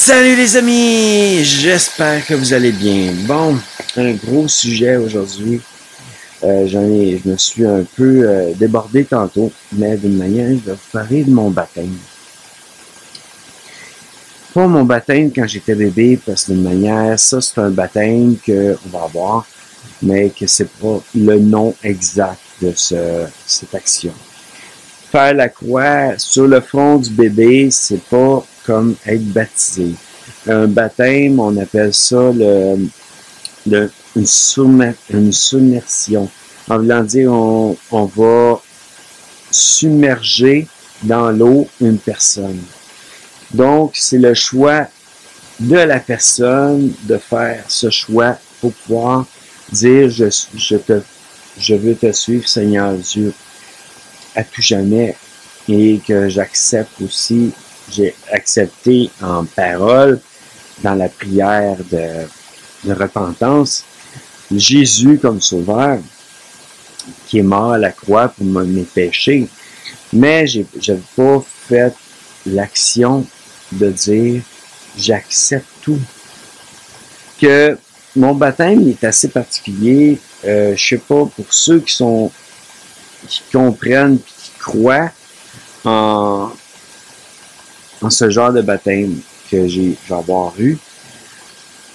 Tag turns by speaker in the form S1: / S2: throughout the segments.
S1: Salut les amis, j'espère que vous allez bien. Bon, un gros sujet aujourd'hui. Je me suis un peu débordé tantôt, mais d'une manière, je vais vous parler de mon baptême. Pas mon baptême quand j'étais bébé, parce que d'une manière, ça c'est un baptême qu'on va avoir, mais que c'est pas le nom exact de cette action. Faire la croix sur le front du bébé, c'est pas comme être baptisé. Un baptême, on appelle ça une submersion. En voulant dire, on va submerger dans l'eau une personne. Donc, c'est le choix de la personne de faire ce choix pour pouvoir dire, je veux te suivre, Seigneur Dieu, à tout jamais, et que j'accepte aussi, j'ai accepté en parole, dans la prière de repentance, Jésus comme sauveur, qui est mort à la croix pour mes péchés, mais je n'avais pas fait l'action de dire, j'accepte tout. Que mon baptême est assez particulier, je sais pas, pour ceux qui comprennent, qui croient en ce genre de baptême que je vais avoir eu.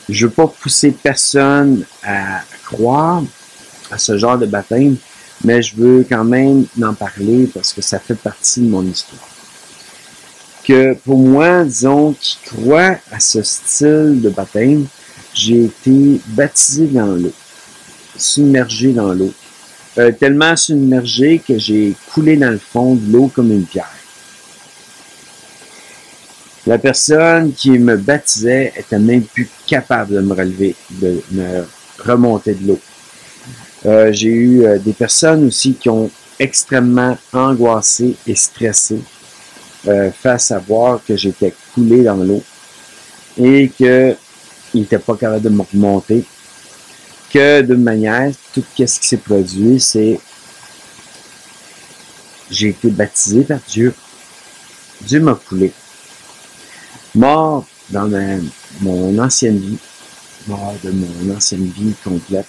S1: Je veux pas pousser personne à croire à ce genre de baptême, mais je veux quand même en parler parce que ça fait partie de mon histoire. Que pour moi, disons, qui croit à ce style de baptême, j'ai été baptisé dans l'eau, submergé dans l'eau. Tellement submergé que j'ai coulé dans le fond de l'eau comme une pierre. La personne qui me baptisait était même plus capable de me relever, de me remonter de l'eau. J'ai eu des personnes aussi qui ont extrêmement angoissé et stressé face à voir que j'étais coulé dans l'eau et qu'ils n'étaient pas capables de me remonter. Que d'une manière, tout ce qui s'est produit, c'est j'ai été baptisé par Dieu. Dieu m'a coulé. Mort dans mon ancienne vie, mort de mon ancienne vie complète.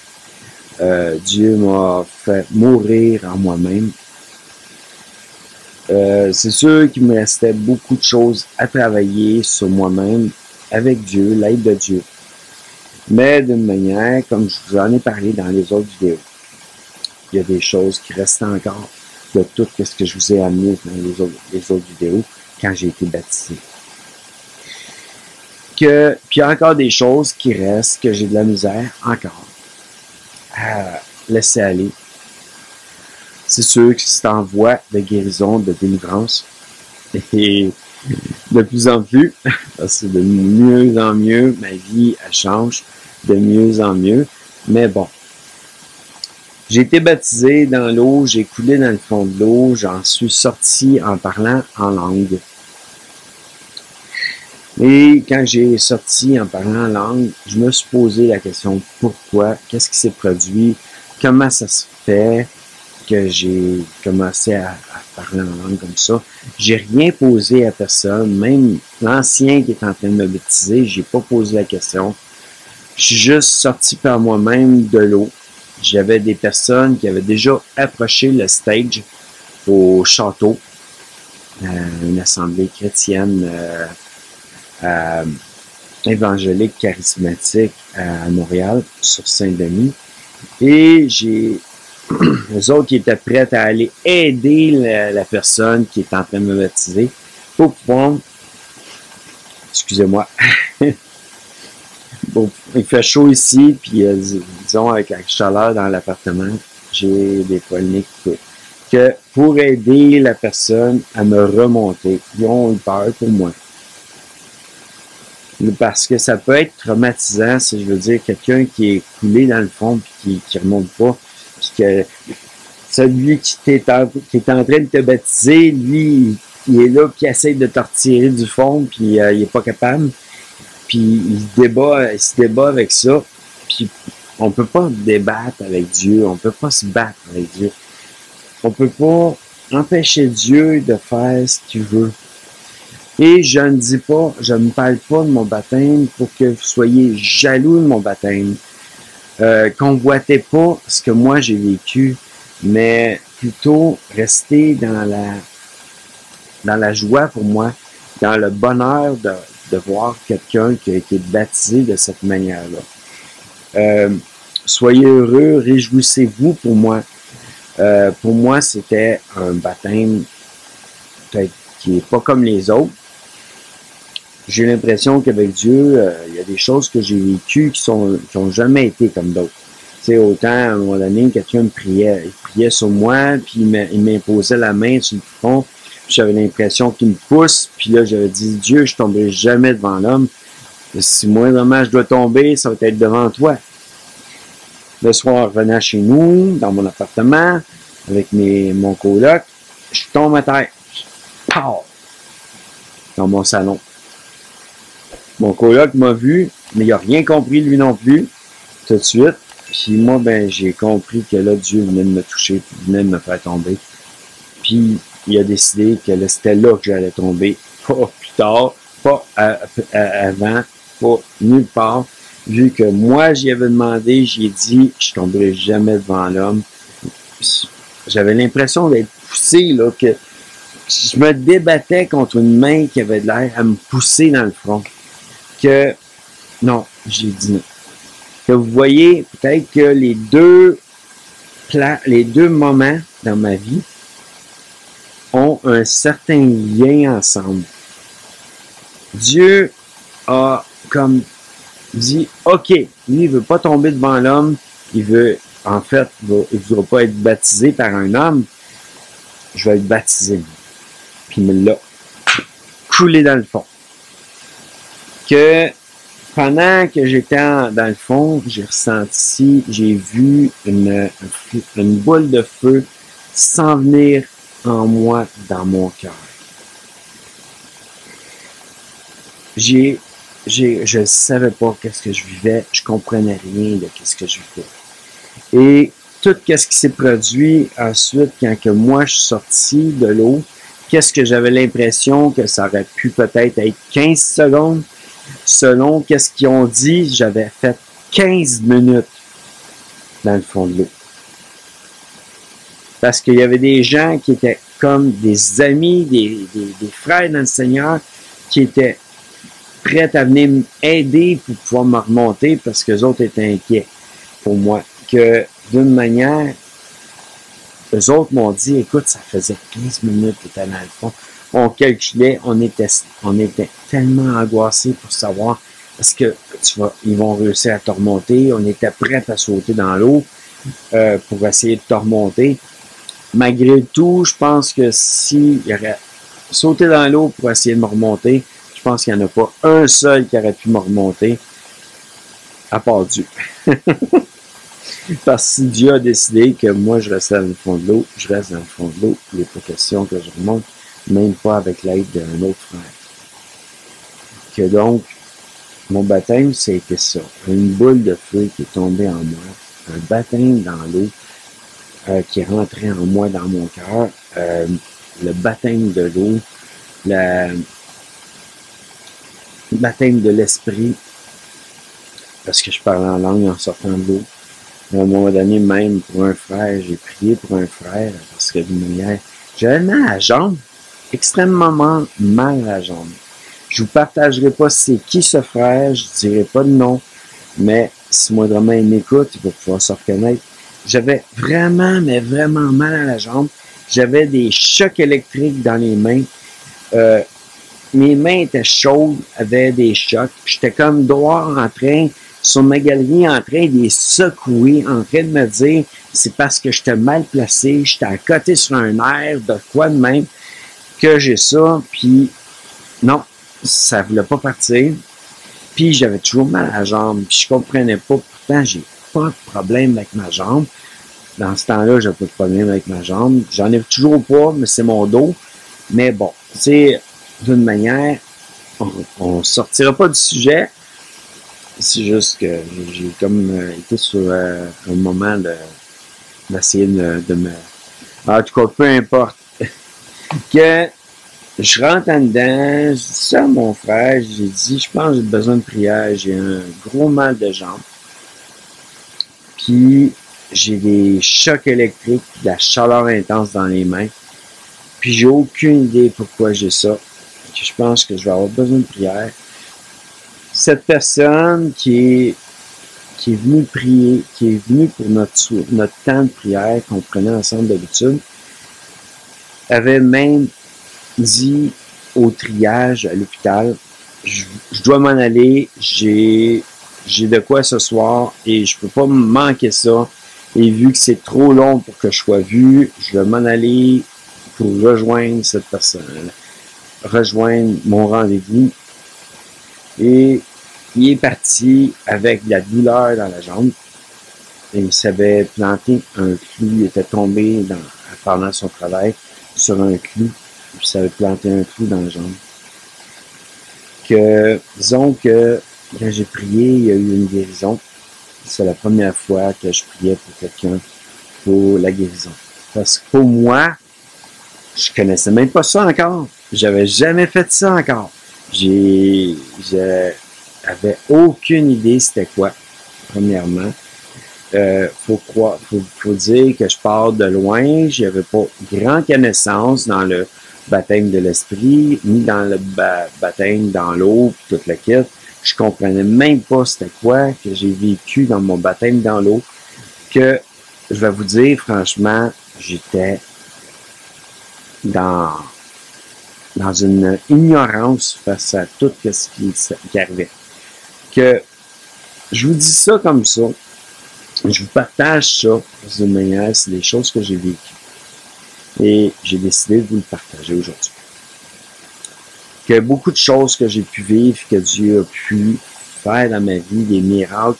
S1: Dieu m'a fait mourir en moi-même. C'est sûr qu'il me restait beaucoup de choses à travailler sur moi-même avec Dieu, l'aide de Dieu. Mais d'une manière, comme je vous en ai parlé dans les autres vidéos, il y a des choses qui restent encore de tout ce que je vous ai amené dans les autres vidéos quand j'ai été baptisé. Puis il y a encore des choses qui restent, que j'ai de la misère encore à laisser aller. C'est sûr que c'est en voie de guérison, de délivrance. Et de plus en plus, parce que de mieux en mieux, ma vie, elle change de mieux en mieux. Mais bon, j'ai été baptisé dans l'eau, j'ai coulé dans le fond de l'eau, j'en suis sorti en parlant en langue. Et quand j'ai sorti en parlant en langue, je me suis posé la question pourquoi, qu'est-ce qui s'est produit, comment ça se fait que j'ai commencé à parler en langue comme ça. J'ai rien posé à personne, même l'ancien qui est en train de me baptiser, j'ai pas posé la question. Je suis juste sorti par moi-même de l'eau. J'avais des personnes qui avaient déjà approché le stage au château, une assemblée chrétienne évangélique charismatique à Montréal, sur Saint-Denis. Et j'ai eux autres qui étaient prêts à aller aider la personne qui est en train de me baptiser pour pouvoir, excusez-moi, bon, il fait chaud ici, puis disons avec la chaleur dans l'appartement, j'ai des poignets qui coûtent. Que pour aider la personne à me remonter, ils ont eu peur pour moi. Parce que ça peut être traumatisant, si je veux dire, quelqu'un qui est coulé dans le fond et qui ne remonte pas, puis que celui qui est en train de te baptiser, lui, il est là, puis il essaie de te retirer du fond, puis il n'est pas capable, puis il se débat avec ça, puis on peut pas débattre avec Dieu, on peut pas se battre avec Dieu, on peut pas empêcher Dieu de faire ce qu'il veut. Et je ne dis pas, je ne parle pas de mon baptême pour que vous soyez jaloux de mon baptême. Convoitez pas ce que moi j'ai vécu, mais plutôt rester dans la joie pour moi, dans le bonheur de voir quelqu'un qui a été baptisé de cette manière-là. Soyez heureux, réjouissez-vous pour moi. Pour moi, c'était un baptême peut-être qui n'est pas comme les autres. J'ai l'impression qu'avec Dieu, il y a des choses que j'ai vécues qui ont jamais été comme d'autres. Tu sais, autant, à un moment donné, quelqu'un me priait. Il priait sur moi, puis il m'imposait la main sur le front. J'avais l'impression qu'il me pousse, puis là, j'avais dit, Dieu, je tomberai jamais devant l'homme. Si moi, vraiment, je dois tomber, ça va être devant toi. Le soir, revenant chez nous, dans mon appartement, avec mon coloc, je tombe à terre. Pow! Dans mon salon. Mon coloc m'a vu, mais il n'a rien compris lui non plus, tout de suite. Puis moi, ben, j'ai compris que là, Dieu venait de me toucher, puis venait de me faire tomber. Puis il a décidé que là, c'était là que j'allais tomber. Pas plus tard, pas avant, pas nulle part. Vu que moi, j'y avais demandé, j'ai dit, je tomberai jamais devant l'homme. J'avais l'impression d'être poussé, là, que je me débattais contre une main qui avait de l'air à me pousser dans le front. Que, non, j'ai dit non. Que vous voyez, peut-être que les deux moments dans ma vie ont un certain lien ensemble. Dieu a comme dit, OK, lui, il veut pas tomber devant l'homme, il veut, en fait, il ne voudra pas être baptisé par un homme, je vais être baptisé. Puis il me l'a coulé dans le fond. Que pendant que j'étais dans le fond, j'ai vu une boule de feu s'en venir en moi, dans mon cœur. Je ne savais pas qu'est-ce que je vivais, je comprenais rien de qu'est-ce que je vivais. Et tout ce qui s'est produit ensuite, quand que moi je suis sorti de l'eau, qu'est-ce que j'avais l'impression que ça aurait pu peut-être être 15 secondes. Selon qu'est-ce qu'ils ont dit, j'avais fait 15 minutes dans le fond de l'eau. Parce qu'il y avait des gens qui étaient comme des amis, des frères dans le Seigneur, qui étaient prêts à venir m'aider pour pouvoir me remonter parce que les autres étaient inquiets pour moi. Que d'une manière, eux autres m'ont dit, écoute, ça faisait 15 minutes que tu étais dans le fond. On calculait, on était tellement angoissés pour savoir est-ce que ils vont réussir à te remonter. On était prêts à sauter dans l'eau pour essayer de te remonter. Malgré tout, je pense que s'il aurait sauté dans l'eau pour essayer de me remonter, je pense qu'il n'y en a pas un seul qui aurait pu me remonter, à part Dieu. Parce que si Dieu a décidé que moi je restais dans le fond de l'eau, je reste dans le fond de l'eau. Il n'est pas question que je remonte, même pas avec l'aide d'un autre frère. Que donc, mon baptême, c'était ça. Une boule de feu qui est tombée en moi, un baptême dans l'eau qui est rentré en moi, dans mon cœur, le baptême de l'eau, le baptême de l'esprit, parce que je parlais en langue en sortant de l'eau. À un moment donné, même pour un frère, j'ai prié pour un frère, parce que d'une manière, j'avais mal à la jambe, extrêmement mal à la jambe. Je vous partagerai pas c'est qui ce frère, je dirai pas de nom, mais si moindrement il m'écoute, il va pouvoir se reconnaître. J'avais vraiment, mais vraiment mal à la jambe. J'avais des chocs électriques dans les mains. Mes mains étaient chaudes, avaient des chocs. J'étais comme dehors en train, sur ma galerie, en train de les secouer, en train de me dire c'est parce que j'étais mal placé, j'étais à côté sur un air, de quoi de même, que j'ai ça. Puis non, ça voulait pas partir. Puis j'avais toujours mal à la jambe. Puis je comprenais pas. Pourtant, j'ai pas de problème avec ma jambe. Dans ce temps-là, j'ai pas de problème avec ma jambe. J'en ai toujours pas, mais c'est mon dos. Mais bon, tu sais, d'une manière, on ne sortira pas du sujet. C'est juste que j'ai comme été sur un moment d'essayer de me... En tout cas, peu importe. Que je rentre en dedans, je dis ça à mon frère, j'ai dit, je pense que j'ai besoin de prière, j'ai un gros mal de jambes. Puis, j'ai des chocs électriques, de la chaleur intense dans les mains. Puis, j'ai aucune idée pourquoi j'ai ça. Je pense que je vais avoir besoin de prière. Cette personne qui est venue prier, qui est venue pour notre temps de prière qu'on prenait ensemble d'habitude, avait même dit au triage à l'hôpital, je dois m'en aller, j'ai de quoi ce soir et je peux pas me manquer ça. Et vu que c'est trop long pour que je sois vu, je vais m'en aller pour rejoindre cette personne, rejoindre mon rendez-vous. Et il est parti avec de la douleur dans la jambe. Et il s'avait planté un clou, il était tombé pendant son travail sur un clou. Puis ça avait planté un clou dans la jambe. Disons que quand j'ai prié, il y a eu une guérison. C'est la première fois que je priais pour quelqu'un pour la guérison. Parce que pour moi, je connaissais même pas ça encore. J'avais jamais fait ça encore. J'avais aucune idée c'était quoi, premièrement. Faut dire que je pars de loin. J'avais pas grande connaissance dans le baptême de l'esprit, ni dans le baptême dans l'eau, toute la quête. Je comprenais même pas c'était quoi que j'ai vécu dans mon baptême dans l'eau, que je vais vous dire, franchement, j'étais dans une ignorance face à tout ce qui arrivait. Que je vous dis ça comme ça, je vous partage ça d'une manière, c'est des choses que j'ai vécues. Et j'ai décidé de vous le partager aujourd'hui. Que beaucoup de choses que j'ai pu vivre, que Dieu a pu faire dans ma vie, des miracles,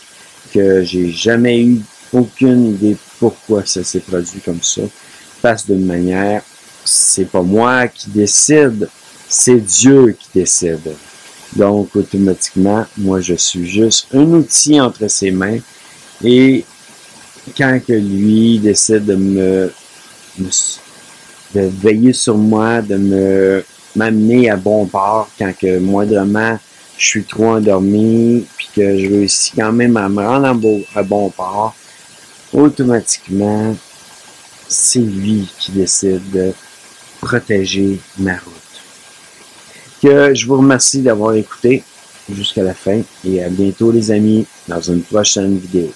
S1: que j'ai jamais eu aucune idée pourquoi ça s'est produit comme ça, passe d'une manière, c'est pas moi qui décide, c'est Dieu qui décide. Donc, automatiquement, moi, je suis juste un outil entre ses mains. Et quand que lui décide de veiller sur moi, de m'amener à bon port quand que moindrement je suis trop endormi, puis que je réussis quand même à me rendre à bon port, automatiquement, c'est lui qui décide de protéger ma route. Que je vous remercie d'avoir écouté jusqu'à la fin et à bientôt les amis dans une prochaine vidéo.